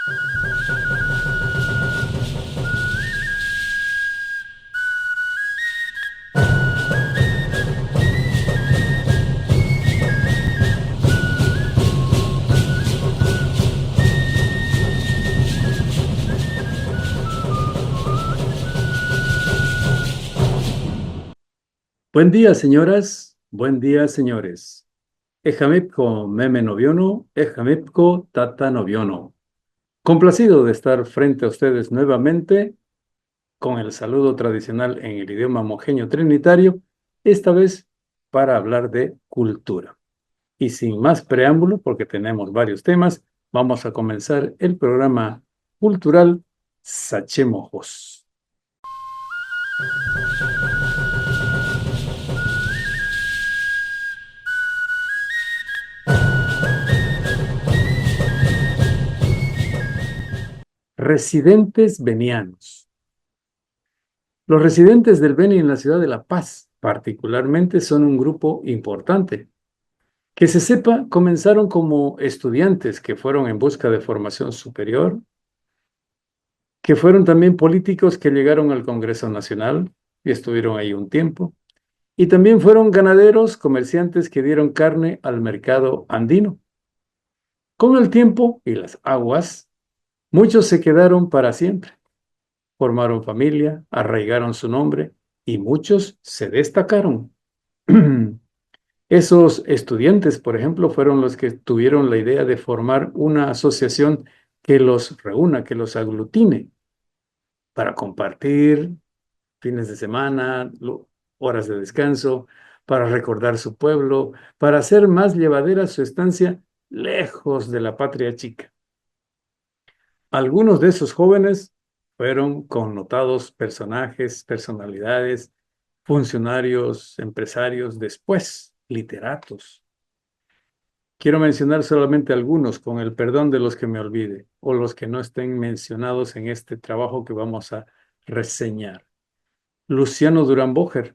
Buen día, señoras. Buen día, señores. Ejamipco meme noviono, ejamipco tata noviono. Complacido de estar frente a ustedes nuevamente con el saludo tradicional en el idioma mojeño trinitario, esta vez para hablar de cultura. Y sin más preámbulo, porque tenemos varios temas, vamos a comenzar el programa cultural Sachemojos. Residentes venianos. Los residentes del Beni en la ciudad de La Paz, particularmente, son un grupo importante. Que se sepa, comenzaron como estudiantes que fueron en busca de formación superior, que fueron también políticos que llegaron al Congreso Nacional y estuvieron ahí un tiempo, y también fueron ganaderos, comerciantes que dieron carne al mercado andino. Con el tiempo y las aguas, muchos se quedaron para siempre. Formaron familia, arraigaron su nombre y muchos se destacaron. Esos estudiantes, por ejemplo, fueron los que tuvieron la idea de formar una asociación que los reúna, que los aglutine para compartir fines de semana, horas de descanso, para recordar su pueblo, para hacer más llevadera su estancia lejos de la patria chica. Algunos de esos jóvenes fueron connotados personajes, personalidades, funcionarios, empresarios, después literatos. Quiero mencionar solamente algunos, con el perdón de los que me olvide o los que no estén mencionados en este trabajo que vamos a reseñar. Luciano Durán Boger,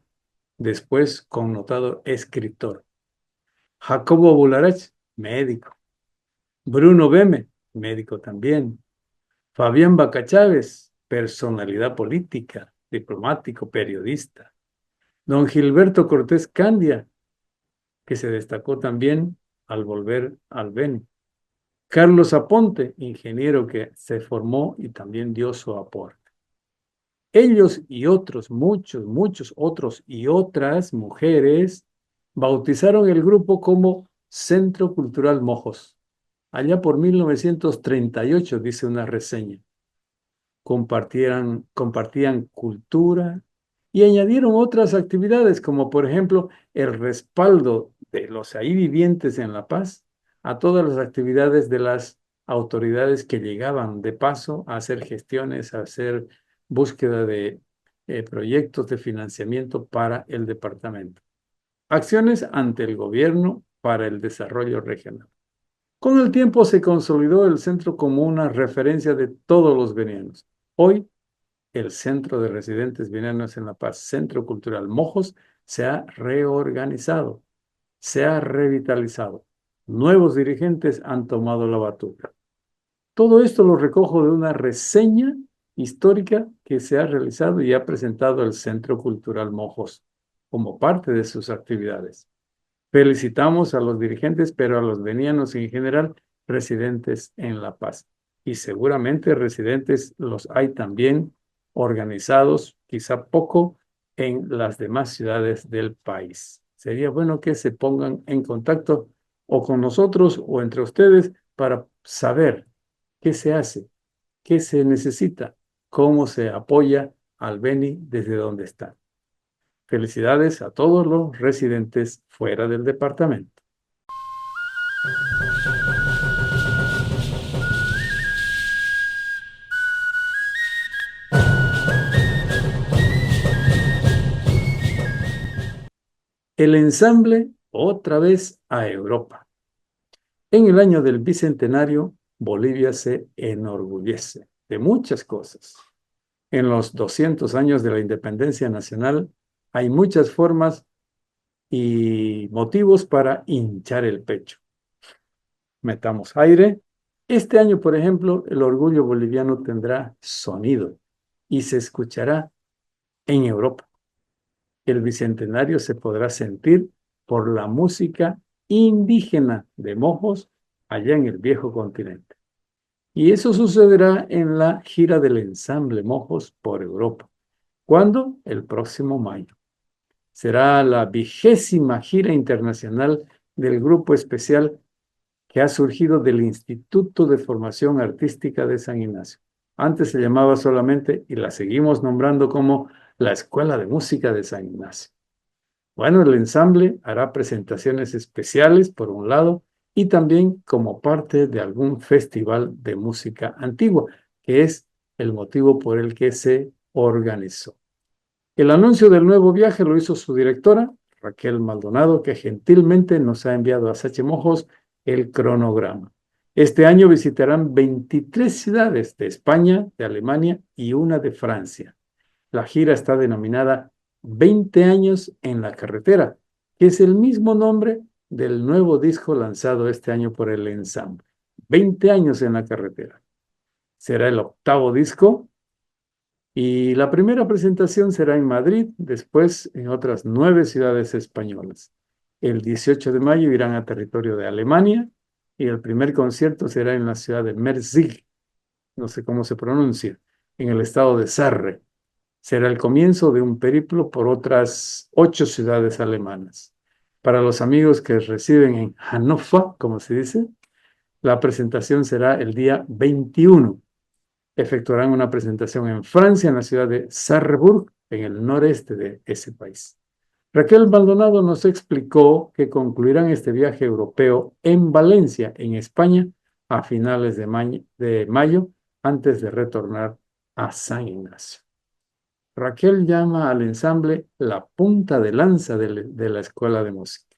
después connotado escritor. Jacobo Bularach, médico. Bruno Beme, médico también. Fabián Baca Chávez, personalidad política, diplomático, periodista. Don Gilberto Cortés Candia, que se destacó también al volver al Beni. Carlos Aponte, ingeniero que se formó y también dio su aporte. Ellos y otros, muchos otros y otras mujeres bautizaron el grupo como Centro Cultural Mojos. Allá por 1938, dice una reseña. Compartían cultura y añadieron otras actividades, como por ejemplo el respaldo de los ahí vivientes en La Paz a todas las actividades de las autoridades que llegaban de paso a hacer gestiones, a hacer búsqueda de proyectos de financiamiento para el departamento. Acciones ante el gobierno para el desarrollo regional. Con el tiempo se consolidó el centro como una referencia de todos los venianos. Hoy, el Centro de Residentes Venianos en La Paz, Centro Cultural Mojos, se ha reorganizado, se ha revitalizado. Nuevos dirigentes han tomado la batuta. Todo esto lo recojo de una reseña histórica que se ha realizado y ha presentado el Centro Cultural Mojos como parte de sus actividades. Felicitamos a los dirigentes, pero a los venianos en general, residentes en La Paz. Y seguramente residentes los hay también organizados, quizá poco, en las demás ciudades del país. Sería bueno que se pongan en contacto o con nosotros o entre ustedes para saber qué se hace, qué se necesita, cómo se apoya al Beni desde donde está. Felicidades a todos los residentes fuera del departamento. El ensamble otra vez a Europa. En el año del bicentenario, Bolivia se enorgullece de muchas cosas. En los 200 años de la independencia nacional hay muchas formas y motivos para hinchar el pecho. Metamos aire Este año, por ejemplo, el orgullo boliviano tendrá sonido y se escuchará en Europa. El bicentenario se podrá sentir por la música indígena de Mojos allá en el viejo continente. Y eso sucederá en la gira del ensamble Mojos por Europa. ¿Cuándo? El próximo mayo. Será la 20ª gira internacional del grupo especial que ha surgido del Instituto de Formación Artística de San Ignacio. Antes se llamaba solamente, y la seguimos nombrando como, la Escuela de Música de San Ignacio. Bueno, el ensamble hará presentaciones especiales, por un lado, y también como parte de algún festival de música antigua, que es el motivo por el que se organizó. El anuncio del nuevo viaje lo hizo su directora, Raquel Maldonado, que gentilmente nos ha enviado a Sache Mojos el cronograma. Este año visitarán 23 ciudades de España, de Alemania y una de Francia. La gira está denominada 20 años en la carretera, que es el mismo nombre del nuevo disco lanzado este año por el ensamble. 20 años en la carretera. Será el 8º disco y la primera presentación será en Madrid, después en otras 9 ciudades españolas. El 18 de mayo irán a territorio de Alemania y el primer concierto será en la ciudad de Merzig, no sé cómo se pronuncia, en el estado de Sarre. Será el comienzo de un periplo por otras 8 ciudades alemanas. Para los amigos que residen en Hannover, como se dice, la presentación será el día 21. Efectuarán una presentación en Francia, en la ciudad de Sarrebourg, en el noreste de ese país. Raquel Maldonado nos explicó que concluirán este viaje europeo en Valencia, en España, a finales de mayo, antes de retornar a San Ignacio. Raquel llama al ensamble la punta de lanza de la Escuela de Música.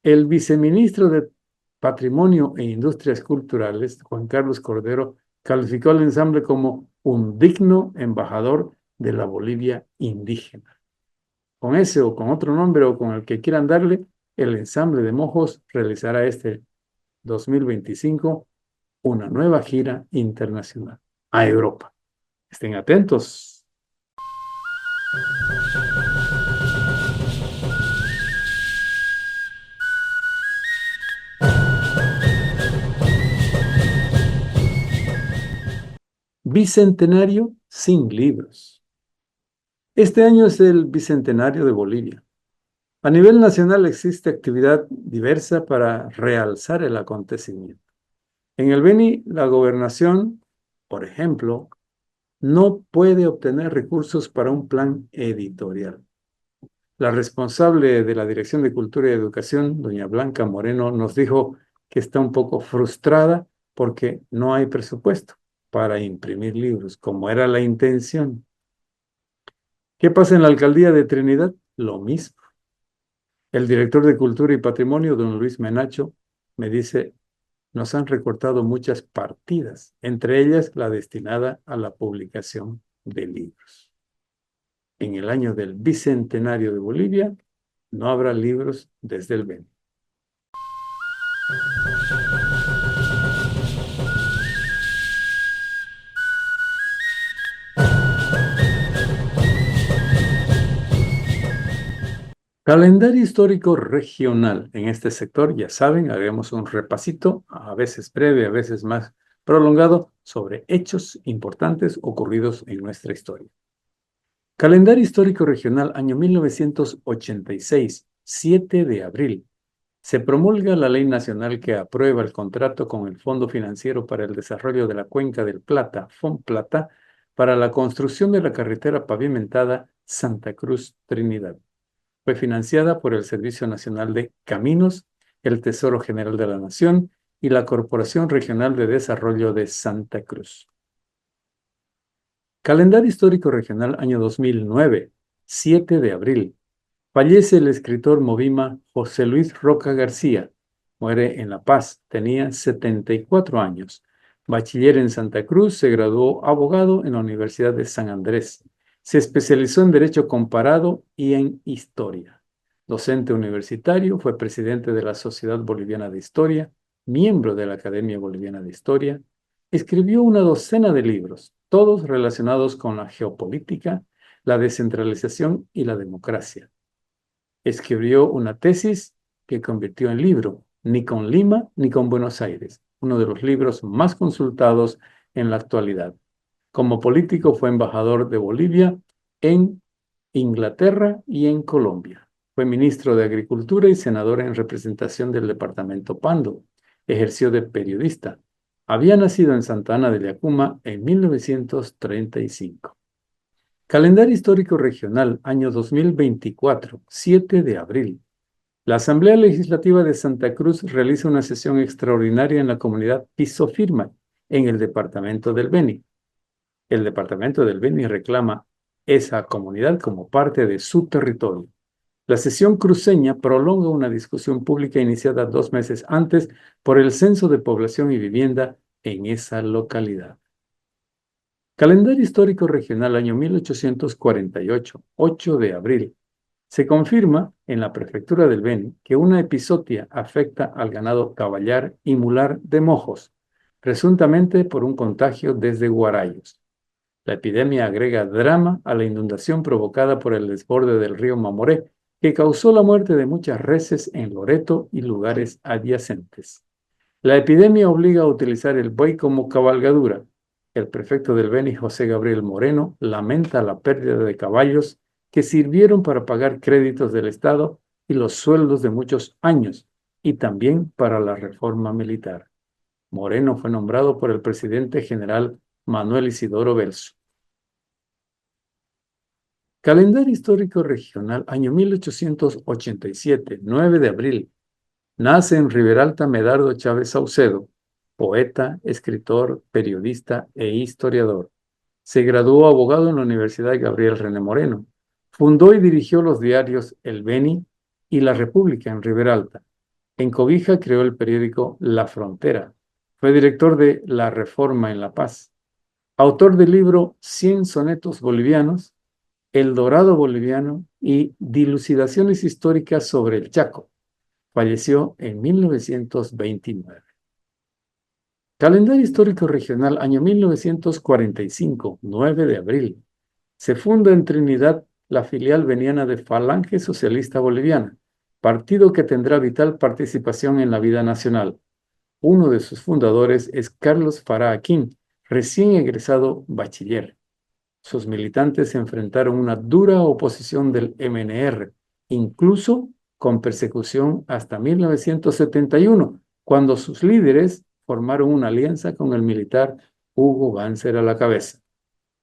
El viceministro de Patrimonio e Industrias Culturales, Juan Carlos Cordero, calificó al ensamble como un digno embajador de la Bolivia indígena. Con ese o con otro nombre o con el que quieran darle, el ensamble de Mojos realizará este 2025 una nueva gira internacional a Europa. Estén atentos. Bicentenario sin libros. Este año es el Bicentenario de Bolivia. A nivel nacional existe actividad diversa para realzar el acontecimiento. En el Beni, la gobernación, por ejemplo, no puede obtener recursos para un plan editorial. La responsable de la Dirección de Cultura y Educación, doña Blanca Moreno, nos dijo que está un poco frustrada porque no hay presupuesto para imprimir libros, como era la intención. ¿Qué pasa en la alcaldía de Trinidad? Lo mismo. El director de Cultura y Patrimonio, don Luis Menacho, me dice, nos han recortado muchas partidas, entre ellas la destinada a la publicación de libros. En el año del Bicentenario de Bolivia, no habrá libros desde el Beni. Calendario histórico regional. En este sector, ya saben, haremos un repasito, a veces breve, a veces más prolongado, sobre hechos importantes ocurridos en nuestra historia. Calendario histórico regional, año 1986, 7 de abril. Se promulga la ley nacional que aprueba el contrato con el Fondo Financiero para el Desarrollo de la Cuenca del Plata, FONPLATA, para la construcción de la carretera pavimentada Santa Cruz-Trinidad. Fue financiada por el Servicio Nacional de Caminos, el Tesoro General de la Nación y la Corporación Regional de Desarrollo de Santa Cruz. Calendario histórico regional año 2009, 7 de abril. Fallece el escritor movima José Luis Roca García. Muere en La Paz, tenía 74 años. Bachiller en Santa Cruz, se graduó abogado en la Universidad de San Andrés. Se especializó en Derecho Comparado y en Historia. Docente universitario, fue presidente de la Sociedad Boliviana de Historia, miembro de la Academia Boliviana de Historia, escribió una docena de libros, todos relacionados con la geopolítica, la descentralización y la democracia. Escribió una tesis que convirtió en libro, Ni con Lima ni con Buenos Aires, uno de los libros más consultados en la actualidad. Como político fue embajador de Bolivia en Inglaterra y en Colombia. Fue ministro de Agricultura y senador en representación del departamento Pando. Ejerció de periodista. Había nacido en Santa Ana de Liacuma en 1935. Calendario histórico regional, año 2024, 7 de abril. La Asamblea Legislativa de Santa Cruz realiza una sesión extraordinaria en la comunidad Piso Firma, en el departamento del Beni. El departamento del Beni reclama esa comunidad como parte de su territorio. La sesión cruceña prolonga una discusión pública iniciada 2 meses antes por el Censo de Población y Vivienda en esa localidad. Calendario histórico regional año 1848, 8 de abril. Se confirma en la prefectura del Beni que una epizotia afecta al ganado caballar y mular de Mojos, presuntamente por un contagio desde Guarayos. La epidemia agrega drama a la inundación provocada por el desborde del río Mamoré, que causó la muerte de muchas reses en Loreto y lugares adyacentes. La epidemia obliga a utilizar el buey como cabalgadura. El prefecto del Beni, José Gabriel Moreno, lamenta la pérdida de caballos que sirvieron para pagar créditos del Estado y los sueldos de muchos años, y también para la reforma militar. Moreno fue nombrado por el presidente general Manuel Isidoro Belso. Calendario histórico regional, año 1887, 9 de abril. Nace en Riberalta Medardo Chávez Saucedo, poeta, escritor, periodista e historiador. Se graduó abogado en la Universidad Gabriel René Moreno. Fundó y dirigió los diarios El Beni y La República en Riberalta. En Cobija creó el periódico La Frontera. Fue director de La Reforma en La Paz. Autor del libro 100 sonetos bolivianos, El Dorado boliviano y Dilucidaciones históricas sobre el Chaco. Falleció en 1929. Calendario histórico regional, año 1945, 9 de abril. Se funda en Trinidad la filial veniana de Falange Socialista Boliviana, partido que tendrá vital participación en la vida nacional. Uno de sus fundadores es Carlos Farah Aquín, recién egresado bachiller. Sus militantes enfrentaron una dura oposición del MNR, incluso con persecución hasta 1971, cuando sus líderes formaron una alianza con el militar Hugo Banzer a la cabeza.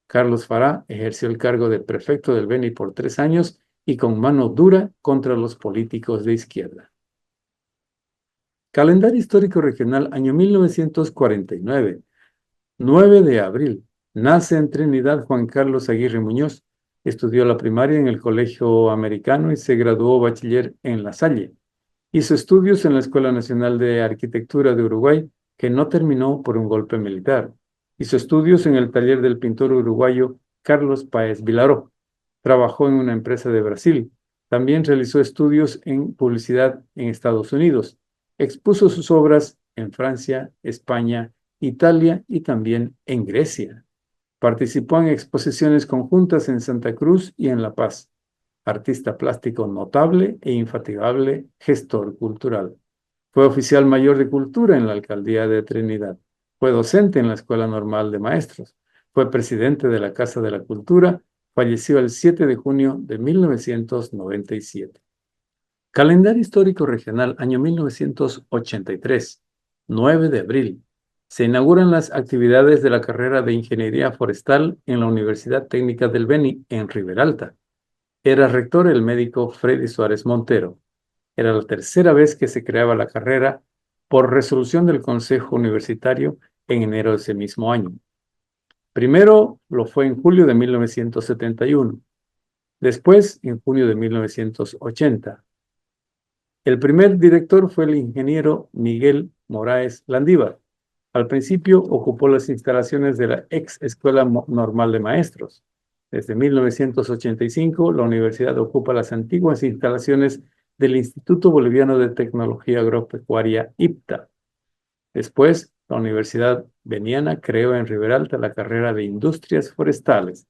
Carlos Farah ejerció el cargo de prefecto del Beni por 3 años y con mano dura contra los políticos de izquierda. Calendario histórico regional, año 1949, 9 de abril. Nace en Trinidad Juan Carlos Aguirre Muñoz. Estudió la primaria en el Colegio Americano y se graduó bachiller en La Salle. Hizo estudios en la Escuela Nacional de Arquitectura de Uruguay, que no terminó por un golpe militar. Hizo estudios en el taller del pintor uruguayo Carlos Páez Vilaró. Trabajó en una empresa de Brasil. También realizó estudios en publicidad en Estados Unidos. Expuso sus obras en Francia, España, Italia y también en Grecia. Participó en exposiciones conjuntas en Santa Cruz y en La Paz. Artista plástico notable e infatigable gestor cultural. Fue oficial mayor de cultura en la alcaldía de Trinidad. Fue docente en la Escuela Normal de Maestros. Fue presidente de la Casa de la Cultura. Falleció el 7 de junio de 1997. Calendario histórico regional, año 1983, 9 de abril. Se inauguran las actividades de la carrera de Ingeniería Forestal en la Universidad Técnica del Beni, en Riberalta. Era rector el médico Freddy Suárez Montero. Era la tercera vez que se creaba la carrera por resolución del Consejo Universitario en enero de ese mismo año. Primero lo fue en julio de 1971, después en junio de 1980. El primer director fue el ingeniero Miguel Moraes Landívar. Al principio ocupó las instalaciones de la ex Escuela Normal de Maestros. Desde 1985, la universidad ocupa las antiguas instalaciones del Instituto Boliviano de Tecnología Agropecuaria, IPTA. Después, la Universidad Beniana creó en Riberalta la carrera de Industrias Forestales.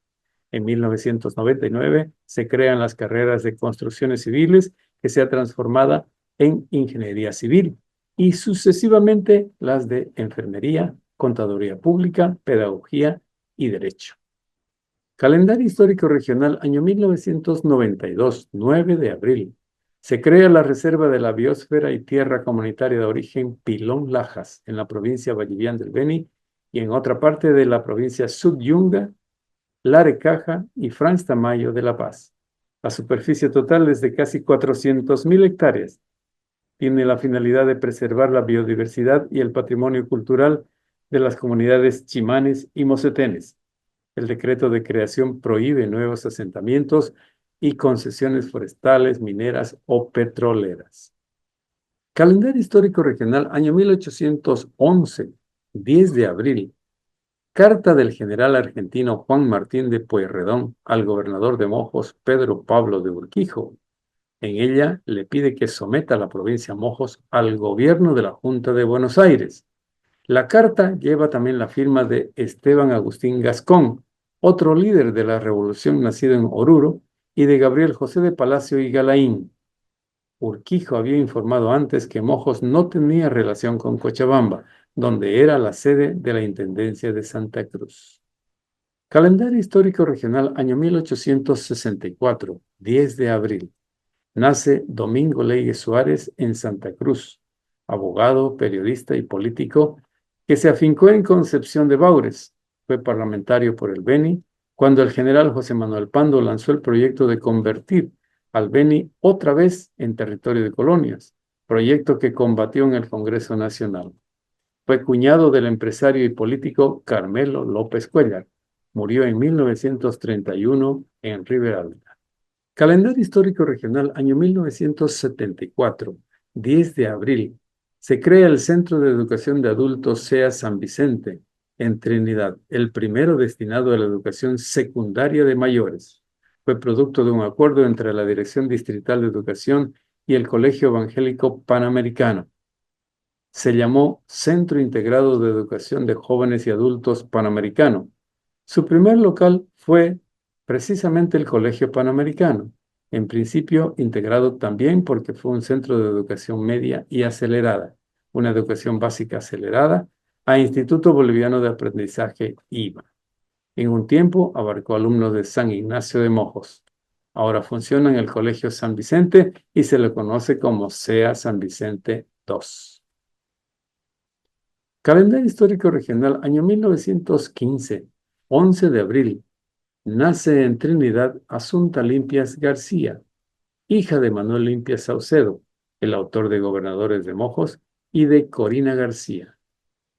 En 1999 se crean las carreras de Construcciones Civiles, que se ha transformado en Ingeniería Civil, y sucesivamente las de Enfermería, Contaduría Pública, Pedagogía y Derecho. Calendario Histórico Regional, año 1992, 9 de abril. Se crea la Reserva de la Biosfera y Tierra Comunitaria de Origen Pilón Lajas, en la provincia Vallivian del Beni y en otra parte de la provincia Subyunga, Larecaja y Franz Tamayo de La Paz. La superficie total es de casi 400.000 hectáreas. Tiene la finalidad de preservar la biodiversidad y el patrimonio cultural de las comunidades chimanes y mocetenes. El decreto de creación prohíbe nuevos asentamientos y concesiones forestales, mineras o petroleras. Calendario Histórico Regional, año 1811, 10 de abril. Carta del general argentino Juan Martín de Pueyrredón al gobernador de Mojos, Pedro Pablo de Urquijo. En ella le pide que someta a la provincia de Mojos al gobierno de la Junta de Buenos Aires. La carta lleva también la firma de Esteban Agustín Gascón, otro líder de la revolución nacido en Oruro, y de Gabriel José de Palacio y Galaín. Urquijo había informado antes que Mojos no tenía relación con Cochabamba, donde era la sede de la Intendencia de Santa Cruz. Calendario Histórico Regional, año 1864, 10 de abril. Nace Domingo Leyes Suárez en Santa Cruz, abogado, periodista y político que se afincó en Concepción de Baures. Fue parlamentario por el Beni cuando el general José Manuel Pando lanzó el proyecto de convertir al Beni otra vez en territorio de colonias, proyecto que combatió en el Congreso Nacional. Fue cuñado del empresario y político Carmelo López Cuéllar. Murió en 1931 en Riberalta. Calendario Histórico Regional, año 1974, 10 de abril. Se crea el Centro de Educación de Adultos SEA San Vicente, en Trinidad, el primero destinado a la educación secundaria de mayores. Fue producto de un acuerdo entre la Dirección Distrital de Educación y el Colegio Evangélico Panamericano. Se llamó Centro Integrado de Educación de Jóvenes y Adultos Panamericano. Su primer local fue precisamente el Colegio Panamericano, en principio integrado también porque fue un centro de educación media y acelerada, una educación básica acelerada, a Instituto Boliviano de Aprendizaje IBA. En un tiempo abarcó alumnos de San Ignacio de Mojos. Ahora funciona en el Colegio San Vicente y se le conoce como SEA San Vicente II. Calendario Histórico Regional, año 1915, 11 de abril. Nace en Trinidad Asunta Limpias García, hija de Manuel Limpias Saucedo, el autor de Gobernadores de Mojos, y de Corina García.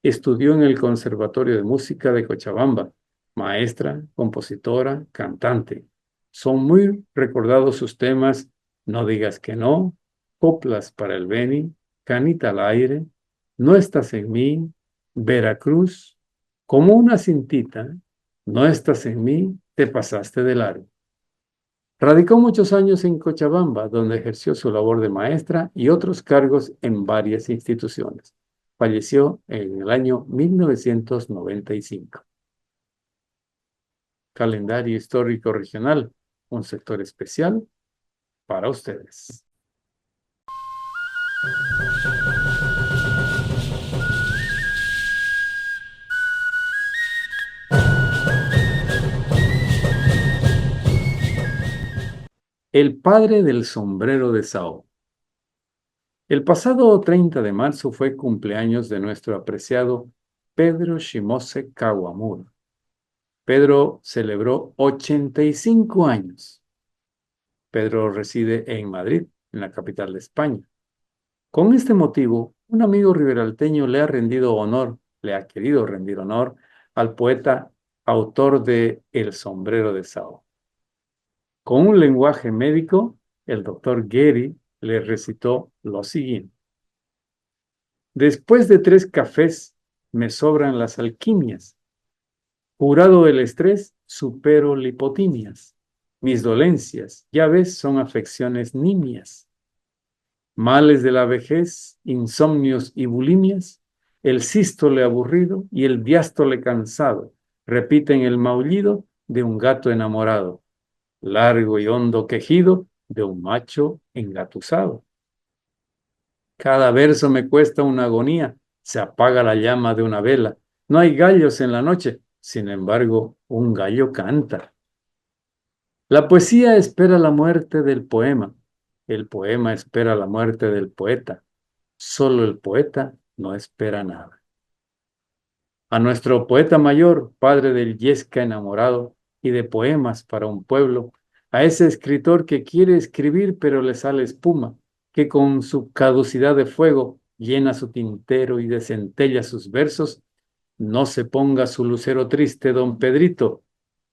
Estudió en el Conservatorio de Música de Cochabamba, maestra, compositora, cantante. Son muy recordados sus temas No digas que no, Coplas para el Beni, Canita al aire, No estás en mí, Veracruz, Como una cintita, No estás en mí, te pasaste de largo. Radicó muchos años en Cochabamba, donde ejerció su labor de maestra y otros cargos en varias instituciones. Falleció en el año 1995. Calendario Histórico Regional, un sector especial para ustedes. El padre del sombrero de Sao. El pasado 30 de marzo fue cumpleaños de nuestro apreciado Pedro Shimose Kawamura. Pedro celebró 85 años. Pedro reside en Madrid, en la capital de España. Con este motivo, un amigo riberalteño le ha querido rendir honor al poeta autor de El sombrero de Sao. Con un lenguaje médico, el doctor Gary le recitó lo siguiente. Después de 3 cafés, me sobran las alquimias. Curado el estrés, supero lipotimias. Mis dolencias, ya ves, son afecciones nimias. Males de la vejez, insomnios y bulimias, el sístole aburrido y el diástole cansado repiten el maullido de un gato enamorado, largo y hondo quejido de un macho engatusado. Cada verso me cuesta una agonía, se apaga la llama de una vela. No hay gallos en la noche, sin embargo, un gallo canta. La poesía espera la muerte del poema, el poema espera la muerte del poeta, solo el poeta no espera nada. A nuestro poeta mayor, padre del Yesca enamorado y de poemas para un pueblo, a ese escritor que quiere escribir pero le sale espuma, que con su caducidad de fuego llena su tintero y desentella sus versos, no se ponga su lucero triste, don Pedrito,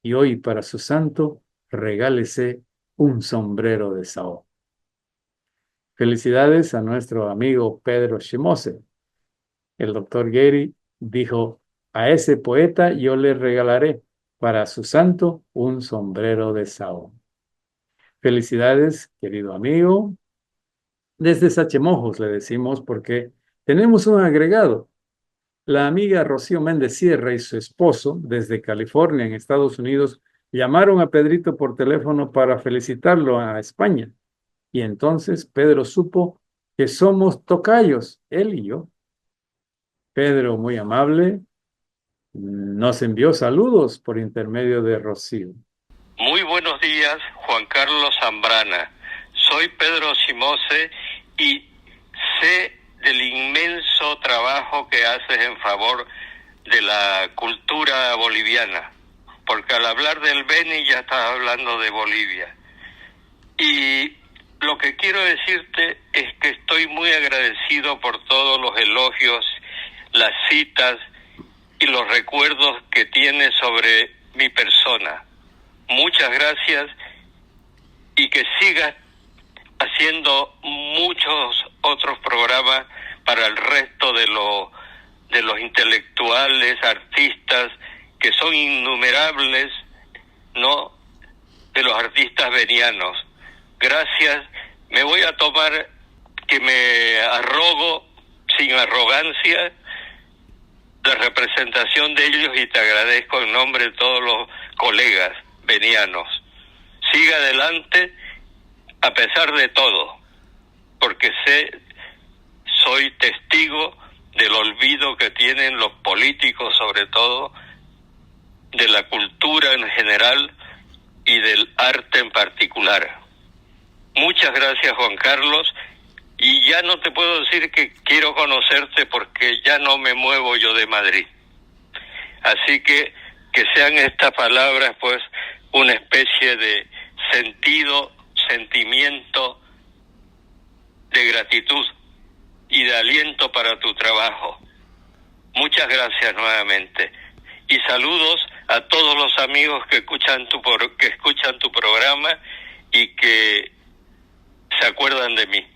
y hoy para su santo regálese un sombrero de sao. Felicidades a nuestro amigo Pedro Shimose. El doctor Gary dijo, a ese poeta yo le regalaré para su santo un sombrero de sao. Felicidades, querido amigo. Desde Sachemojos le decimos porque tenemos un agregado. La amiga Rocío Méndez Sierra y su esposo, desde California, en Estados Unidos, llamaron a Pedrito por teléfono para felicitarlo a España. Y entonces Pedro supo que somos tocayos, él y yo. Pedro, muy amable, nos envió saludos por intermedio de Rocío. Muy buenos días, Juan Carlos Zambrana. Soy Pedro Simose y sé del inmenso trabajo que haces en favor de la cultura boliviana, porque al hablar del Beni ya estás hablando de Bolivia. Y lo que quiero decirte es que estoy muy agradecido por todos los elogios, las citas y los recuerdos que tienes sobre mi persona. Muchas gracias y que sigas haciendo muchos otros programas para el resto de los intelectuales, artistas, que son innumerables, ¿no? De los artistas venianos. Gracias. Me voy a tomar que me arrogo, sin arrogancia, la representación de ellos y te agradezco en nombre de todos los colegas venianos. Siga adelante a pesar de todo, porque soy testigo del olvido que tienen los políticos, sobre todo, de la cultura en general y del arte en particular. Muchas gracias, Juan Carlos, y ya no te puedo decir que quiero conocerte porque ya no me muevo yo de Madrid. Así que sean estas palabras pues una especie de sentimiento de gratitud y de aliento para tu trabajo. Muchas gracias nuevamente y saludos a todos los amigos que escuchan tu programa y que se acuerdan de mí.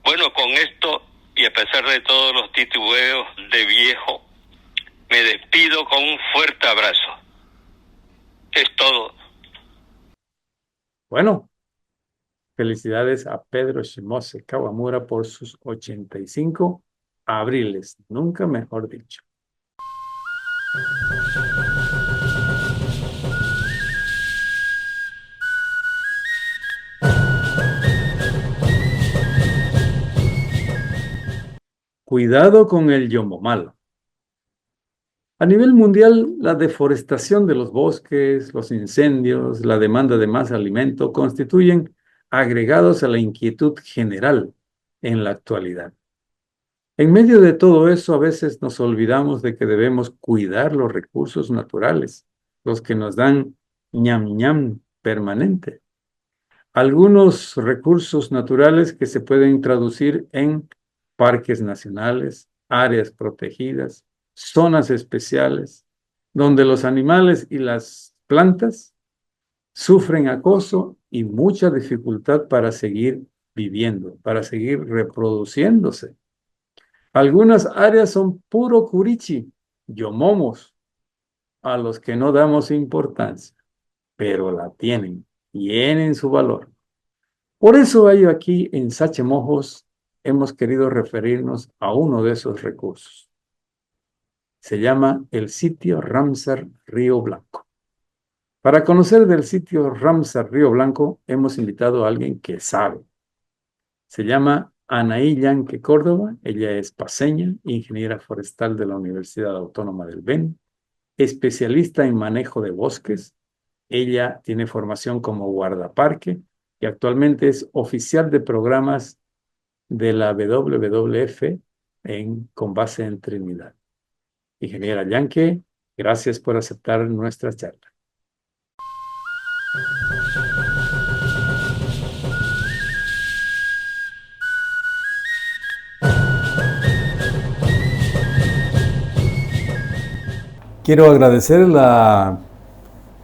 Bueno, con esto y a pesar de todos los titubeos de viejo, me despido con un fuerte abrazo. Es todo. Bueno, felicidades a Pedro Shimose Kawamura por sus 85 abriles, nunca mejor dicho. Cuidado con el yomomalo. A nivel mundial, la deforestación de los bosques, los incendios, la demanda de más alimento constituyen agregados a la inquietud general en la actualidad. En medio de todo eso, a veces nos olvidamos de que debemos cuidar los recursos naturales, los que nos dan ñam ñam permanente. Algunos recursos naturales que se pueden traducir en parques nacionales, áreas protegidas, zonas especiales, donde los animales y las plantas sufren acoso y mucha dificultad para seguir viviendo, para seguir reproduciéndose. Algunas áreas son puro curichi, yomomos, a los que no damos importancia, pero la tienen su valor. Por eso hay aquí en Sachemojos hemos querido referirnos a uno de esos recursos. Se llama el sitio Ramsar Río Blanco. Para conocer del sitio Ramsar Río Blanco, hemos invitado a alguien que sabe. Se llama Anaí Yanque Córdoba. Ella es paceña, ingeniera forestal de la Universidad Autónoma del Beni, especialista en manejo de bosques. Ella tiene formación como guardaparque y actualmente es oficial de programas de la WWF con base en Trinidad. Ingeniera Yanque, gracias por aceptar nuestra charla. Quiero agradecer la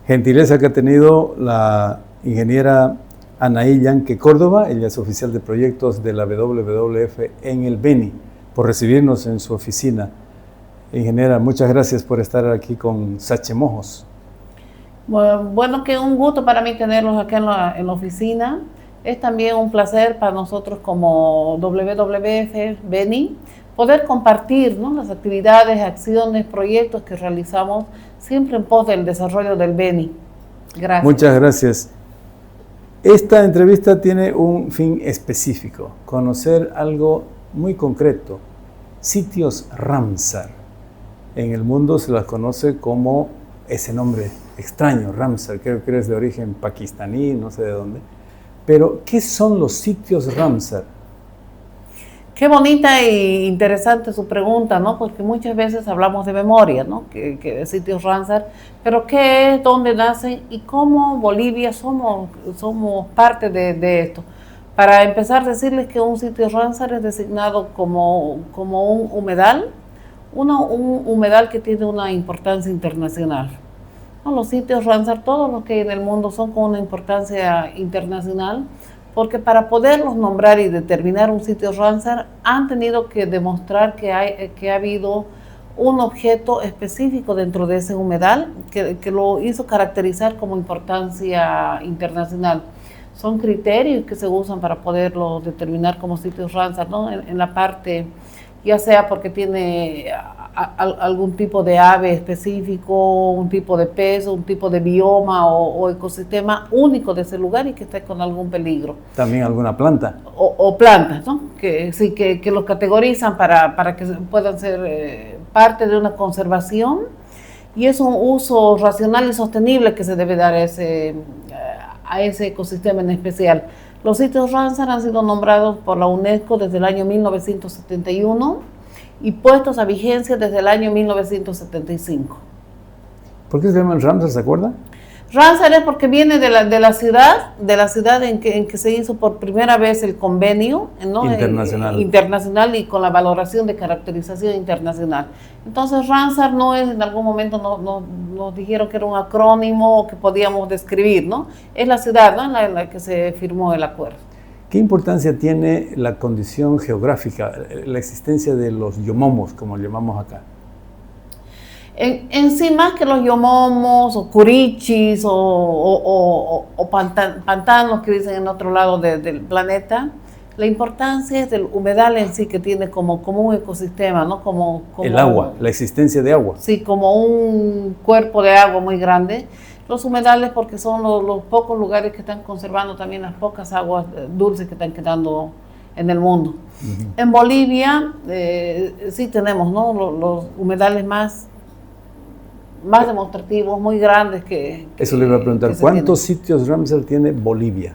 gentileza que ha tenido la ingeniera Anaí Yanque Córdoba, ella es oficial de proyectos de la WWF en el Beni, por recibirnos en su oficina. Ingeniera, muchas gracias por estar aquí con Sachemojos. Bueno, que un gusto para mí tenerlos aquí en la oficina. Es también un placer para nosotros como WWF Beni poder compartir, ¿no?, las actividades, acciones, proyectos que realizamos siempre en pos del desarrollo del Beni. Gracias. Muchas gracias. Esta entrevista tiene un fin específico, conocer algo muy concreto, sitios Ramsar. En el mundo se las conoce como ese nombre extraño, Ramsar, creo que es de origen pakistaní, no sé de dónde. Pero, ¿qué son los sitios Ramsar? Qué bonita e interesante su pregunta, ¿no? Porque muchas veces hablamos de memoria, ¿no? Que de sitios Ramsar, pero ¿qué es? ¿Dónde nacen? ¿Y cómo Bolivia somos parte de esto? Para empezar, decirles que un sitio Ramsar es designado como un humedal, un humedal que tiene una importancia internacional. ¿No? Los sitios Ramsar, todos los que hay en el mundo, son con una importancia internacional, porque para poderlos nombrar y determinar un sitio Ramsar han tenido que demostrar que ha habido un objeto específico dentro de ese humedal que lo hizo caracterizar como importancia internacional. Son criterios que se usan para poderlo determinar como sitios Ramsar, ¿no? En la parte, ya sea porque tiene algún tipo de ave específico, un tipo de pez, un tipo de bioma o ecosistema único de ese lugar y que esté con algún peligro. También alguna planta. O plantas, ¿no? Que sí, que los categorizan para que puedan ser parte de una conservación, y es un uso racional y sostenible que se debe dar a ese ecosistema en especial. Los sitios Ramsar han sido nombrados por la UNESCO desde el año 1971 y puestos a vigencia desde el año 1975. ¿Por qué se llaman Ramsar, se acuerda? Ramsar es porque viene de la ciudad en que se hizo por primera vez el convenio, ¿no?, internacional y con la valoración de caracterización internacional. Entonces Ramsar no es, en algún momento nos dijeron que era un acrónimo que podíamos describir, ¿no? Es la ciudad, ¿no?, en la que se firmó el acuerdo. ¿Qué importancia tiene la condición geográfica, la existencia de los yomomos, como llamamos acá? En sí, más que los yomomos o curichis o pantanos que dicen en otro lado del planeta, la importancia es del humedal en sí, que tiene como un ecosistema, ¿no? Como el agua, la existencia de agua. Sí, como un cuerpo de agua muy grande. Los humedales porque son los pocos lugares que están conservando también las pocas aguas dulces que están quedando en el mundo. Uh-huh. En Bolivia sí tenemos, ¿no?, los humedales más demostrativos, muy grandes que eso le iba a preguntar, ¿cuántos sitios Ramsar tiene Bolivia?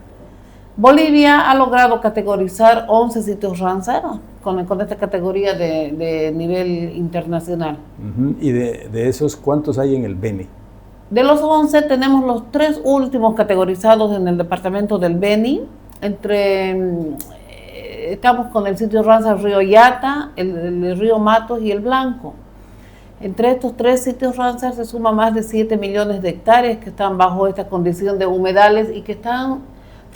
Bolivia ha logrado categorizar 11 sitios Ramsar con esta categoría de nivel internacional. Uh-huh. ¿Y de esos cuántos hay en el Beni? De los 11 tenemos los 3 últimos categorizados en el departamento del Beni. Estamos con el sitio Ramsar Río Yata, el río Matos y el Blanco. Entre estos 3 sitios Ramsar se suma más de 7 millones de hectáreas que están bajo esta condición de humedales y que están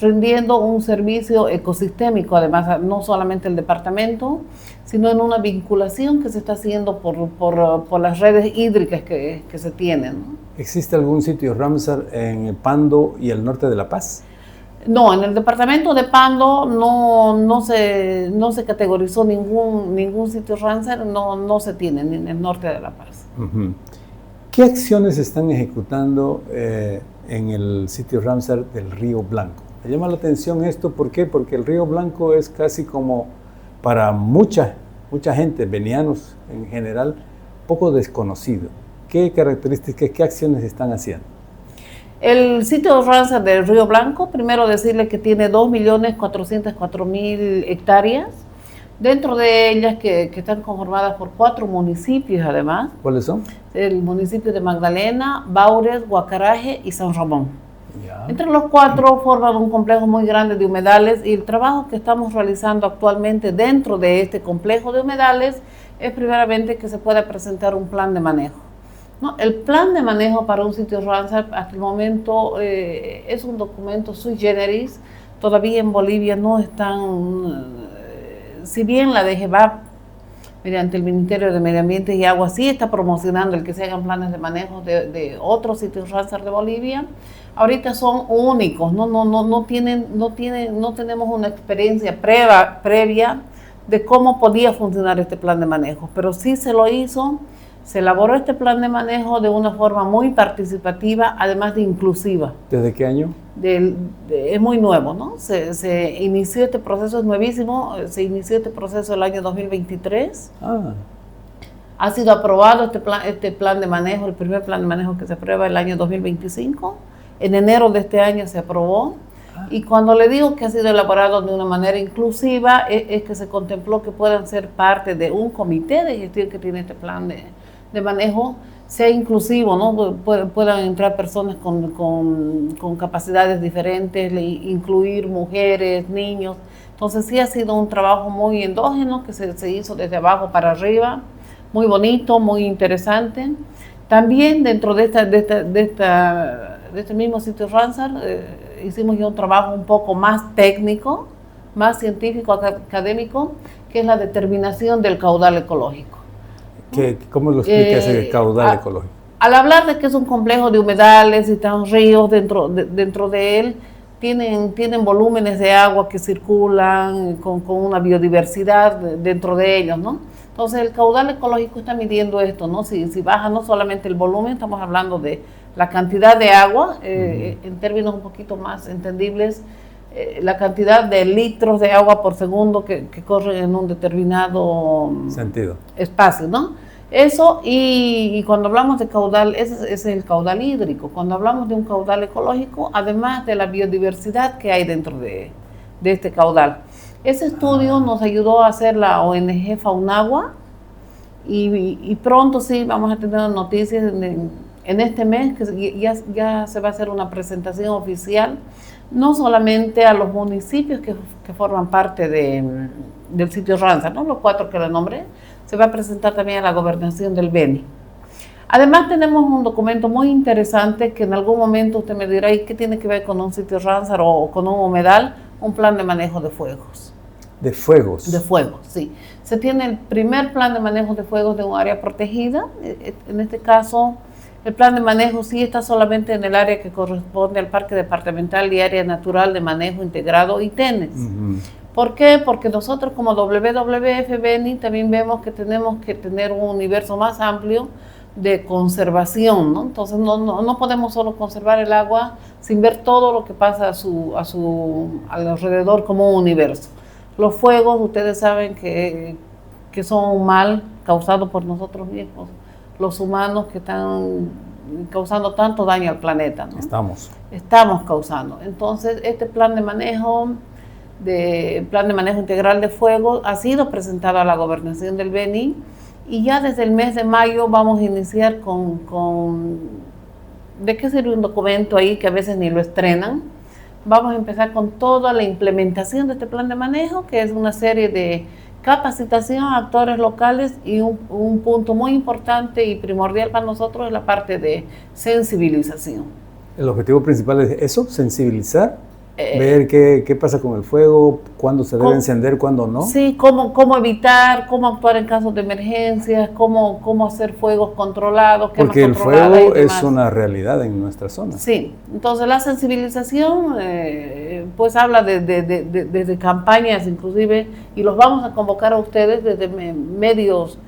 rindiendo un servicio ecosistémico, además, no solamente el departamento, sino en una vinculación que se está haciendo por las redes hídricas que se tienen, ¿no? ¿Existe algún sitio Ramsar en el Pando y el norte de La Paz? No, en el departamento de Pando no se categorizó ningún sitio Ramsar, no se tiene ni en el norte de La Paz. Uh-huh. ¿Qué acciones se están ejecutando en el sitio Ramsar del Río Blanco? Me llama la atención esto, ¿por qué? Porque el Río Blanco es casi como para mucha gente, venianos en general, poco desconocido. ¿Qué características, qué acciones están haciendo? El sitio Ramsar del Río Blanco, primero decirle que tiene 2.404.000 hectáreas, dentro de ellas que están conformadas por 4 municipios además. ¿Cuáles son? El municipio de Magdalena, Baures, Guacaraje y San Ramón. Ya. Entre los 4 forman un complejo muy grande de humedales y el trabajo que estamos realizando actualmente dentro de este complejo de humedales es primeramente que se pueda presentar un plan de manejo. ¿No? El plan de manejo para un sitio Ramsar hasta el momento es un documento sui generis, todavía en Bolivia no están, si bien la DGVAP mediante el Ministerio de Medio Ambiente y Agua sí está promocionando el que se hagan planes de manejo de otros sitios Ramsar de Bolivia, ahorita son únicos, no tenemos una experiencia previa de cómo podía funcionar este plan de manejo, pero sí se lo hizo. Se elaboró este plan de manejo de una forma muy participativa, además de inclusiva. ¿Desde qué año? Es muy nuevo, ¿no? Se inició este proceso, es nuevísimo, se inició este proceso el año 2023. Ha sido aprobado este plan de manejo, el primer plan de manejo que se aprueba el año 2025. En enero de este año se aprobó. Y cuando le digo que ha sido elaborado de una manera inclusiva, es que se contempló que puedan ser parte de un comité de gestión que tiene este plan de manejo, sea inclusivo, ¿no? Puedan entrar personas con capacidades diferentes, incluir mujeres, niños. Entonces sí ha sido un trabajo muy endógeno que se hizo desde abajo para arriba, muy bonito, muy interesante. También dentro de este mismo sitio Ramsar hicimos ya un trabajo un poco más técnico, más científico, académico, que es la determinación del caudal ecológico. ¿Cómo lo explica ese caudal ecológico? Al hablar de que es un complejo de humedales y están ríos dentro de él, tienen volúmenes de agua que circulan con una biodiversidad dentro de ellos, ¿no? Entonces el caudal ecológico está midiendo esto, ¿no? Si baja no solamente el volumen, estamos hablando de la cantidad de agua, en términos un poquito más entendibles, la cantidad de litros de agua por segundo que corren en un determinado sentido, espacio, ¿no? Eso, y cuando hablamos de caudal, ese es el caudal hídrico. Cuando hablamos de un caudal ecológico, además de la biodiversidad que hay dentro de este caudal. Ese estudio nos ayudó a hacer la ONG Faunagua y pronto sí vamos a tener noticias en este mes que ya se va a hacer una presentación oficial, no solamente a los municipios que forman parte del sitio Ramsar, ¿no? Los 4 que le nombré, se va a presentar también a la gobernación del Beni. Además tenemos un documento muy interesante que en algún momento usted me dirá, ¿y qué tiene que ver con un sitio Ramsar o con un humedal? Un plan de manejo de fuegos. ¿De fuegos? De fuegos, sí. Se tiene el primer plan de manejo de fuegos de un área protegida. En este caso, el plan de manejo sí está solamente en el área que corresponde al Parque Departamental y Área Natural de Manejo Integrado ITENES. ¿Por qué? Porque nosotros como WWF Beni también vemos que tenemos que tener un universo más amplio de conservación, ¿no? Entonces no podemos solo conservar el agua sin ver todo lo que pasa a su alrededor como un universo. Los fuegos, ustedes saben que son un mal causado por nosotros mismos, los humanos que están causando tanto daño al planeta, ¿no? Estamos causando. Entonces, este plan de manejo integral de fuego ha sido presentado a la gobernación del Beni y ya desde el mes de mayo vamos a iniciar ¿de qué sirve un documento ahí que a veces ni lo estrenan? Vamos a empezar con toda la implementación de este plan de manejo, que es una serie de capacitación a actores locales y un punto muy importante y primordial para nosotros es la parte de sensibilización. ¿El objetivo principal es eso, sensibilizar? ver qué pasa con el fuego, cuándo se debe encender, cuándo no. Sí, cómo evitar, cómo actuar en casos de emergencias, cómo hacer fuegos controlados. Porque el fuego es una realidad en nuestra zona. Sí, entonces la sensibilización pues habla desde campañas inclusive, y los vamos a convocar a ustedes desde medios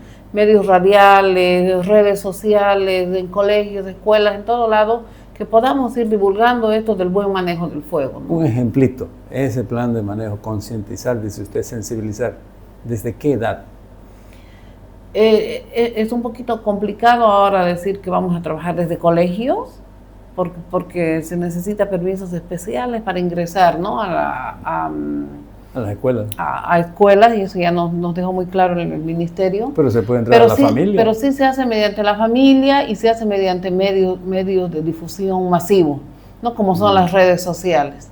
radiales, redes sociales, en colegios, escuelas, en todo lado, que podamos ir divulgando esto del buen manejo del fuego, ¿no? Un ejemplito, ese plan de manejo, concientizar, dice usted, sensibilizar. ¿Desde qué edad? Es un poquito complicado ahora decir que vamos a trabajar desde colegios, porque se necesita permisos especiales para ingresar, ¿no? a las escuelas. A escuelas, y eso ya nos dejó muy claro en el ministerio. Pero se puede entrar a la familia. Pero sí se hace mediante la familia y se hace mediante medios de difusión masivos, ¿no? Como son las redes sociales.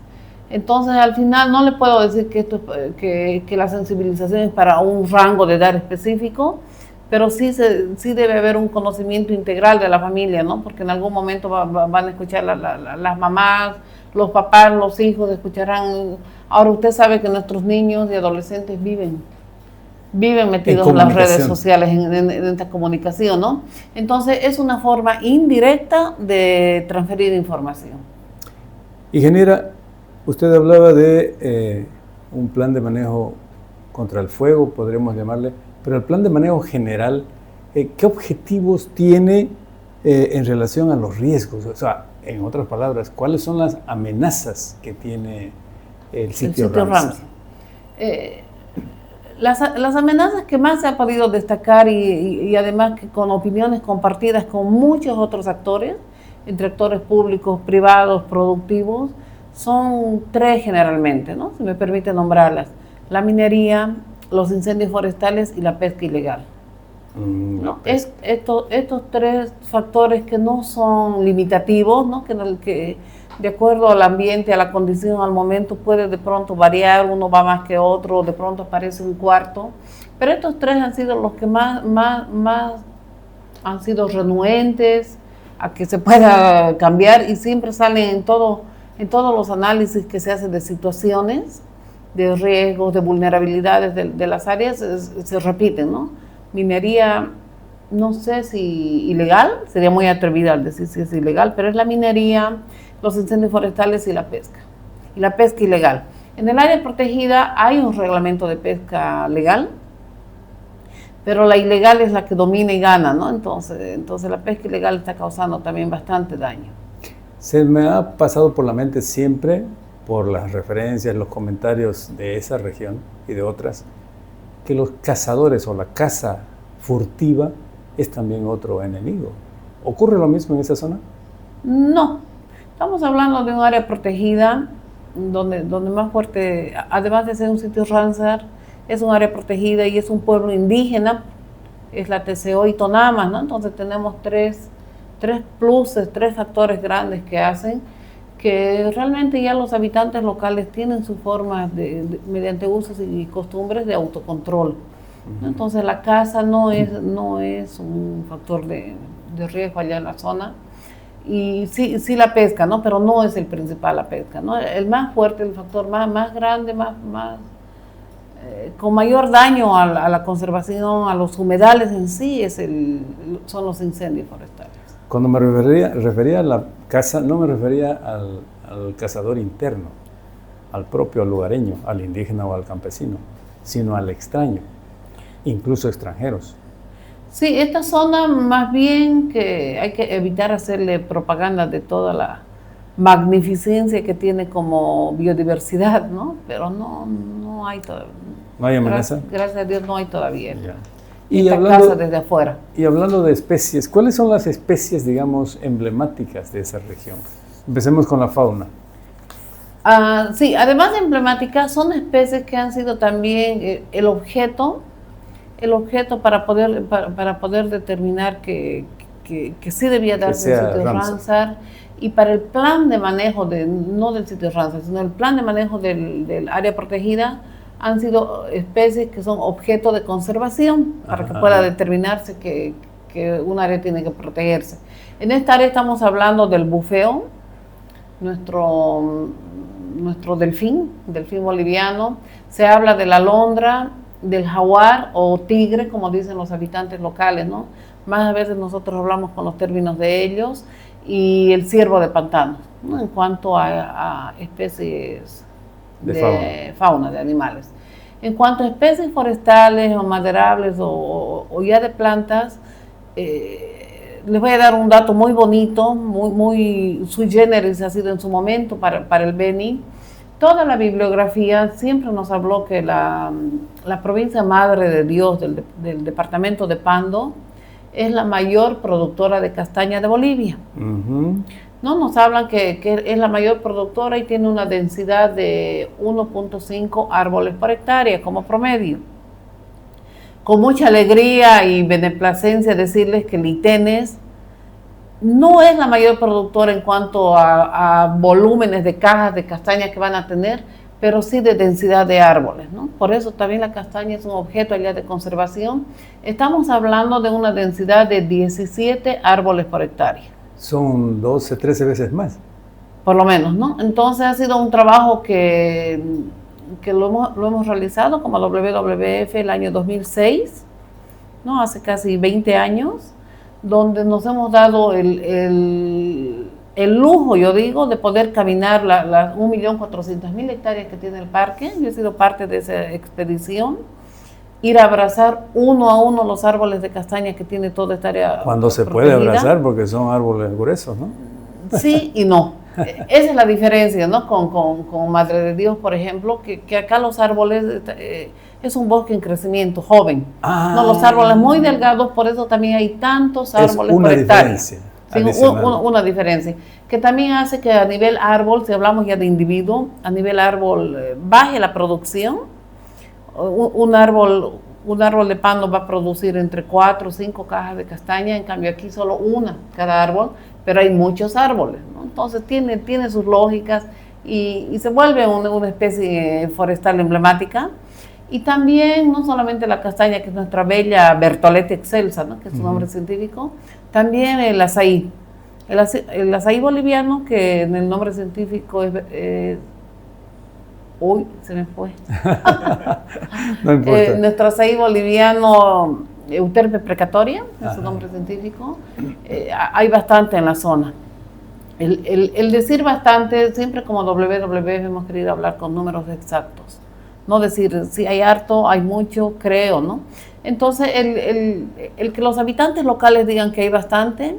Entonces, al final no le puedo decir que la sensibilización es para un rango de edad específico, pero sí debe haber un conocimiento integral de la familia, ¿no? Porque en algún momento van a escuchar las mamás, los papás, los hijos, escucharán. Ahora usted sabe que nuestros niños y adolescentes viven metidos en las redes sociales, en esta comunicación, ¿no? Entonces es una forma indirecta de transferir información. Ingeniera, usted hablaba de un plan de manejo contra el fuego, podríamos llamarle, pero el plan de manejo general, ¿qué objetivos tiene en relación a los riesgos? O sea, en otras palabras, ¿cuáles son las amenazas que tiene el sitio Ramsar? Las amenazas que más se ha podido destacar y además que con opiniones compartidas con muchos otros actores, entre actores públicos, privados, productivos, son tres generalmente, ¿no? Si me permite nombrarlas: la minería, los incendios forestales y la pesca ilegal. ¿No? Estos tres factores que no son limitativos, ¿no? Que de acuerdo al ambiente, a la condición, al momento, puede de pronto variar, uno va más que otro, de pronto aparece un cuarto, pero estos tres han sido los que más han sido renuentes a que se pueda cambiar, y siempre salen en todos los análisis que se hacen de situaciones, de riesgos, de vulnerabilidades de las áreas, se repiten, ¿no? Minería, no sé si ilegal, sería muy atrevida al decir si es ilegal, pero es la minería, los incendios forestales y la pesca ilegal. En el área protegida hay un reglamento de pesca legal, pero la ilegal es la que domina y gana, ¿no? Entonces la pesca ilegal está causando también bastante daño. Se me ha pasado por la mente siempre, por las referencias, los comentarios de esa región y de otras, que los cazadores o la caza furtiva es también otro enemigo. ¿Ocurre lo mismo en esa zona? No, estamos hablando de un área protegida donde más fuerte, además de ser un sitio Ramsar, es un área protegida y es un pueblo indígena, es la TCO y Tonamas, ¿no? Entonces tenemos tres pluses, tres factores grandes que hacen que realmente ya los habitantes locales tienen sus formas mediante usos y costumbres de autocontrol, ¿no? Entonces la caza no es un factor de riesgo allá en la zona, y sí la pesca, ¿no? Pero no es el principal la pesca, ¿no? El más fuerte, el factor más grande, con mayor daño a la conservación, a los humedales en sí, son los incendios forestales. Cuando me refería a la caza, no me refería al cazador interno, al propio lugareño, al indígena o al campesino, sino al extraño, incluso extranjeros. Sí, esta zona más bien que hay que evitar hacerle propaganda de toda la magnificencia que tiene como biodiversidad, ¿no? Pero no hay todavía. ¿No hay amenaza? Gracias a Dios no hay todavía. Ya. Casa desde afuera. Y hablando de especies, ¿cuáles son las especies, digamos, emblemáticas de esa región? Empecemos con la fauna. Sí, además de emblemáticas, son especies que han sido también el objeto para poder determinar que sí debía darse el sitio Ramsar, y para el plan de manejo, no del sitio Ramsar, sino el plan de manejo del área protegida, han sido especies que son objeto de conservación para que pueda determinarse que un área tiene que protegerse. En esta área estamos hablando del bufeo, nuestro nuestro delfín boliviano, se habla de la alondra, del jaguar o tigre, como dicen los habitantes locales, ¿no? Más a veces nosotros hablamos con los términos de ellos, y el ciervo de pantano, ¿no? En cuanto a especies de fauna, de animales. En cuanto a especies forestales o maderables o ya de plantas, les voy a dar un dato muy bonito, muy sui generis ha sido en su momento para el Beni. Toda la bibliografía siempre nos habló que la provincia Madre de Dios del departamento de Pando es la mayor productora de castaña de Bolivia. ¿No? Nos hablan que es la mayor productora y tiene una densidad de 1.5 árboles por hectárea como promedio. Con mucha alegría y beneplacencia decirles que Litenes no es la mayor productora en cuanto a volúmenes de cajas de castaña que van a tener, pero sí de densidad de árboles, ¿no? Por eso también la castaña es un objeto allá de conservación. Estamos hablando de una densidad de 17 árboles por hectárea. Son 12, 13 veces más. Por lo menos, ¿no? Entonces ha sido un trabajo que lo hemos realizado como WWF el año 2006, ¿no? Hace casi 20 años, donde nos hemos dado el lujo, yo digo, de poder caminar las 1.400.000 hectáreas que tiene el parque. Yo he sido parte de esa expedición, ir a abrazar uno a uno los árboles de castaña que tiene toda esta área. Cuando se puede abrazar, porque son árboles gruesos, ¿no? Sí y no. Esa es la diferencia, ¿no? Con Madre de Dios, por ejemplo, que acá los árboles es un bosque en crecimiento, joven. No, los árboles muy delgados, por eso también hay tantos árboles por hectárea. Sí, una diferencia, que también hace que a nivel árbol, si hablamos ya de individuo, a nivel árbol baje la producción. Un árbol de pando va a producir entre 4 o 5 cajas de castaña, en cambio aquí solo una cada árbol, pero hay muchos árboles, ¿no? Entonces tiene sus lógicas y se vuelve una especie forestal emblemática. Y también, no solamente la castaña, que es nuestra bella Berthollet excelsa, ¿no? Que es su nombre científico, también el azaí. El azaí boliviano, que en el nombre científico es uy, se me fue. No importa. Nuestro azaí boliviano, Euterpe precatoria, es su nombre científico. Hay bastante en la zona. El decir bastante, siempre como WWF hemos querido hablar con números exactos. No decir si hay harto, hay mucho, creo, ¿no? Entonces, el que los habitantes locales digan que hay bastante,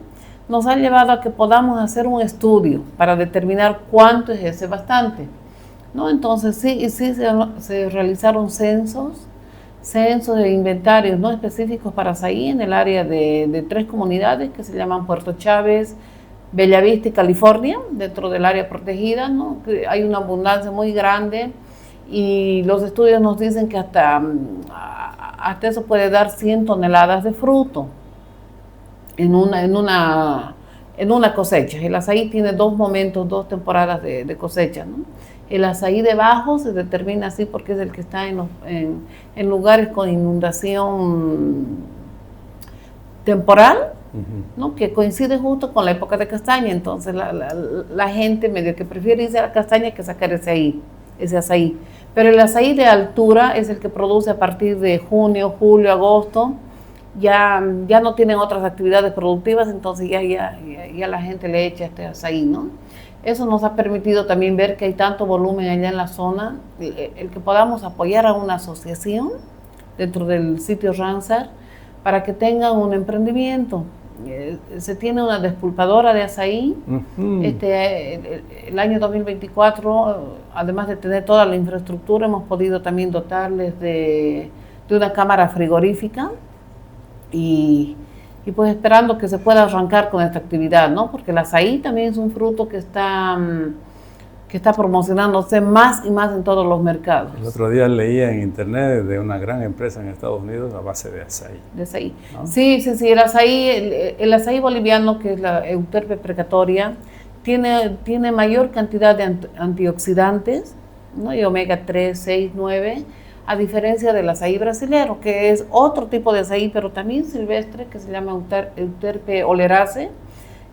nos ha llevado a que podamos hacer un estudio para determinar cuánto es ese bastante, ¿no? Entonces, sí se realizaron censos de inventarios no específicos para azaí en el área de 3 comunidades que se llaman Puerto Chávez, Bellavista y California, dentro del área protegida, ¿no? Que hay una abundancia muy grande. Y los estudios nos dicen que hasta eso puede dar 100 toneladas de fruto en una cosecha. El azaí tiene 2 momentos, 2 temporadas de cosecha, ¿no? El azaí de bajo se determina así porque es el que está en lugares con inundación temporal, ¿no? Que coincide justo con la época de castaña. Entonces la gente medio que prefiere irse a la castaña que sacar ese azaí. Pero el azaí de altura es el que produce a partir de junio, julio, agosto. Ya no tienen otras actividades productivas, entonces ya la gente le echa este azaí, ¿no? Eso nos ha permitido también ver que hay tanto volumen allá en la zona, el que podamos apoyar a una asociación dentro del sitio Ramsar para que tengan un emprendimiento. Se tiene una despulpadora de azaí. El año 2024, además de tener toda la infraestructura, hemos podido también dotarles de una cámara frigorífica y pues esperando que se pueda arrancar con esta actividad, ¿no? Porque el azaí también es un fruto que está promocionándose más y más en todos los mercados. El otro día leía en internet de una gran empresa en Estados Unidos a base de azaí. De azaí. ¿No? Sí, el azaí boliviano, que es la Euterpe precatoria, tiene mayor cantidad de antioxidantes, ¿no? Y omega 3, 6, 9, a diferencia del azaí brasilero, que es otro tipo de azaí, pero también silvestre, que se llama Euterpe oleracea,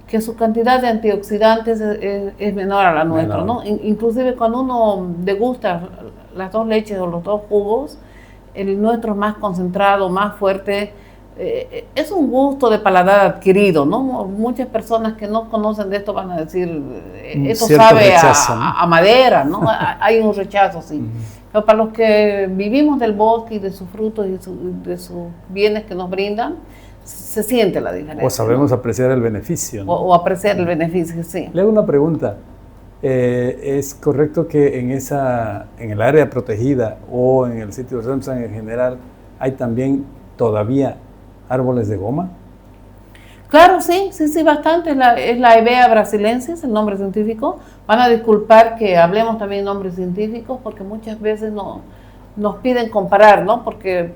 que su cantidad de antioxidantes es menor a la nuestra, ¿no? Inclusive cuando uno degusta las dos leches o los dos jugos, el nuestro es más concentrado, más fuerte. Es un gusto de paladar adquirido, ¿no? Muchas personas que no conocen de esto van a decir, esto sabe rechazo, ¿no? A madera, ¿no? Hay un rechazo, sí. Pero para los que vivimos del bosque y de sus frutos y de sus bienes que nos brindan, se siente la diferencia. O sabemos, ¿no?, apreciar el beneficio, ¿no? O apreciar el beneficio, sí. Le hago una pregunta. ¿Es correcto que en el área protegida o en el sitio de Ramsar en general hay también todavía árboles de goma? Claro, sí, bastante. Es la Hevea brasilensis, el nombre científico. Van a disculpar que hablemos también nombres científicos porque muchas veces nos piden comparar, ¿no? Porque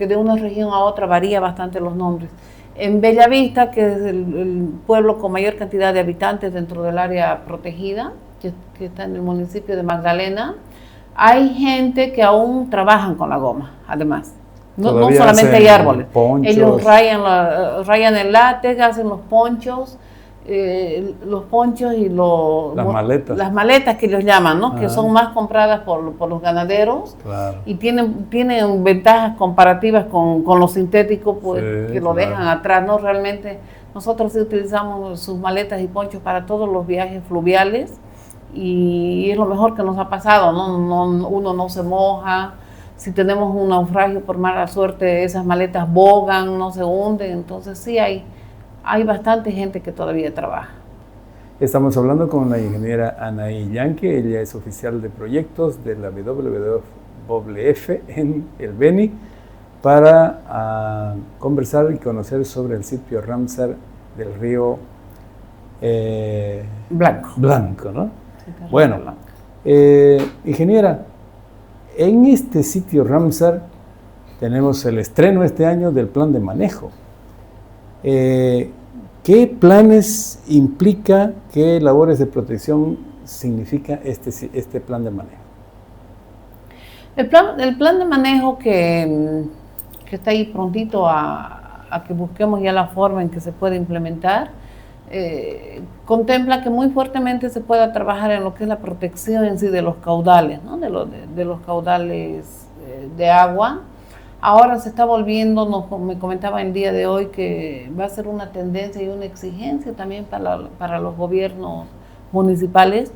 de una región a otra varía bastante los nombres. En Bellavista, que es el pueblo con mayor cantidad de habitantes dentro del área protegida, que está en el municipio de Magdalena, hay gente que aún trabajan con la goma, además. No solamente hay árboles. Ponchos. Ellos rayan el látex, hacen los ponchos y las maletas que ellos llaman, ¿no? Que son más compradas por los ganaderos. Claro. Y tienen ventajas comparativas con los sintéticos, pues, sí, que lo dejan atrás, ¿no? Realmente nosotros sí utilizamos sus maletas y ponchos para todos los viajes fluviales y es lo mejor que nos ha pasado, ¿no? Uno no se moja. Si tenemos un naufragio por mala suerte, esas maletas bogan, no se hunden. Entonces sí hay bastante gente que todavía trabaja. Estamos hablando con la ingeniera Anaí Yanque. Ella es oficial de proyectos de la WWF en el Beni para conversar y conocer sobre el sitio Ramsar del río Blanco, ¿no? Sí, bueno, ingeniera, en este sitio Ramsar tenemos el estreno este año del plan de manejo. ¿Qué planes implica, qué labores de protección significa este plan de manejo? El plan de manejo que está ahí prontito a que busquemos ya la forma en que se puede implementar, contempla que muy fuertemente se pueda trabajar en lo que es la protección en sí de los caudales, ¿no? de los caudales de agua. Ahora se está volviendo, me comentaba el día de hoy, que va a ser una tendencia y una exigencia también para los gobiernos municipales,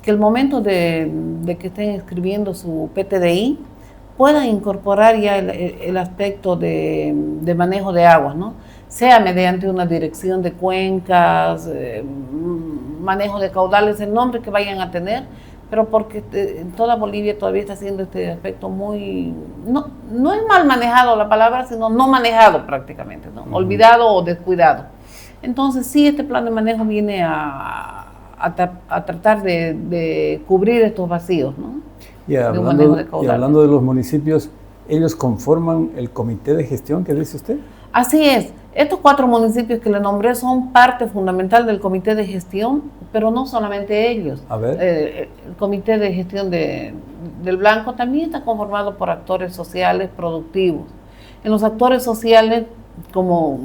que el momento de que estén escribiendo su PTDI puedan incorporar ya el aspecto de manejo de aguas, ¿no? Sea mediante una dirección de cuencas, manejo de caudales, el nombre que vayan a tener, pero porque en toda Bolivia todavía está haciendo este aspecto muy, no es mal manejado la palabra, sino no manejado prácticamente, ¿no? Olvidado o descuidado. Entonces sí, este plan de manejo viene a tratar de cubrir estos vacíos, ¿no? Y hablando de los municipios, ¿ellos conforman el comité de gestión que dice usted? Así es. Estos 4 municipios que le nombré son parte fundamental del comité de gestión, pero no solamente ellos. A ver. El comité de gestión del Blanco también está conformado por actores sociales productivos. En los actores sociales, como